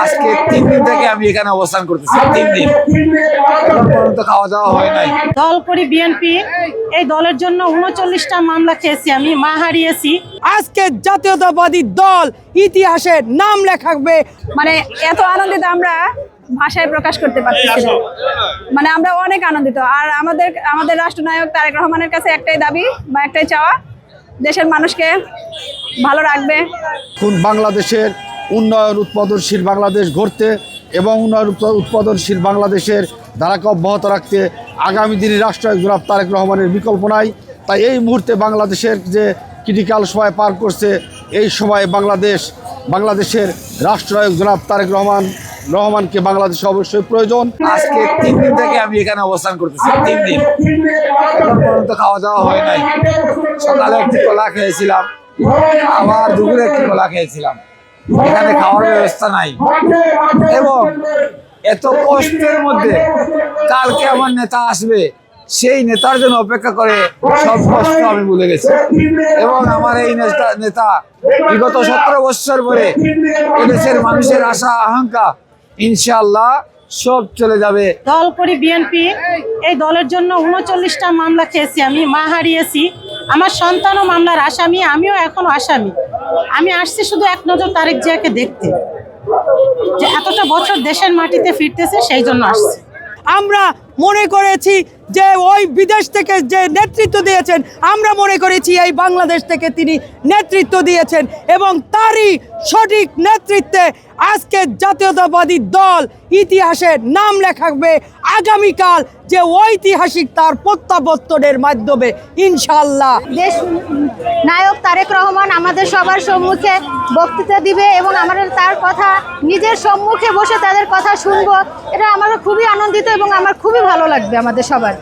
আজকে 3 দিন থেকে আমি এখানে অবস্থান করতেছি। 3 দিন এখন পর্যন্ত খাওয়া দাওয়া হয় নাই। দল করি বিএনপি, এই দলের জন্য ৩৯টা মামলা খেয়েছি, আমি মা হারিয়েছি। আজকে জাতীয়তাবাদী দল ইতিহাসে নাম লেখাবে। মানে এত আনন্দিত আমরা ভাষায় প্রকাশ করতে পারতেছি না। মানে আমরা অনেক আনন্দিত। আর আমাদের রাষ্ট্রনায়ক তারেক রহমানের কাছে একটাই দাবি বা একটাই চাওয়া, দেশের মানুষকে ভালো রাখবে। বাংলাদেশের উন্নয়ন উৎপাদনশীল বাংলাদেশ গড়তে এবং উন্নয়ন উৎপাদনশীল বাংলাদেশের ধারাকে অব্যাহত রাখতে আগামী দিনে রাষ্ট্রনায়ক জনাব তারেক রহমানের বিকল্প নাই। তাই এই মুহূর্তে বাংলাদেশের যে ক্রিটিক্যাল সময় পার করছে, এই সময় বাংলাদেশের রাষ্ট্রনায়ক জনাব তারেক রহমানকে বাংলাদেশে অবশ্যই প্রয়োজন। আজকে 3 দিন থেকে আমি এখানে অবস্থান করতেছি। 3 দিন এখন পর্যন্ত খাওয়া দাওয়া হয় নাই। সকালে একটি কলা খেয়েছিলাম, আবার দুপুরে একটি কলা খেয়েছিলাম। এখানে খাওয়ার ব্যবস্থা নাই এবং এত কষ্টের মধ্যে কালকে আমার নেতা আসবে, সেই নেতার জন্য অপেক্ষা করে সব কষ্ট আমি ভুলে গেছি। এবং আমার এই নেতা বিগত 17 বছর পরে এদেশের মানুষের আশা আকাঙ্ক্ষা ইনশাআল্লাহ সব চলে যাবে। দল করি বিএনপি, এই দলের জন্য ৩৯টা মামলা খেয়েছি, আমি মা হারিয়েছি। আমার সন্তানও মামলার আসামি, আমিও এখন আসামি। আমি আসছি শুধু এক নজর তারেক জিয়াকে দেখতে, যে এতটা বছর দেশের মাটিতে ফিরতেছে, সেই জন্য আসছি। আমরা মনে করেছি যে ওই বিদেশ থেকে যে নেতৃত্ব দিয়েছেন, আমরা মনে করেছি এই বাংলাদেশ থেকে তিনি নেতৃত্ব দিয়েছেন এবং তারই সঠিক নেতৃত্বে আজকে জাতীয়তাবাদী দল ইতিহাসে নাম লেখাবে আগামীকাল, যে ঐতিহাসিক তার প্রত্যাবর্তনের মাধ্যমে ইনশাআল্লাহ। দেশ নায়ক তারেক রহমান আমাদের সবার সম্মুখে বক্তৃতা দিবে এবং আমরা তার কথা নিজের সম্মুখে বসে তাদের কথা শুনবো। এটা আমরা খুবই আনন্দিত এবং আমার খুবই ভালো লাগবে আমাদের সবার।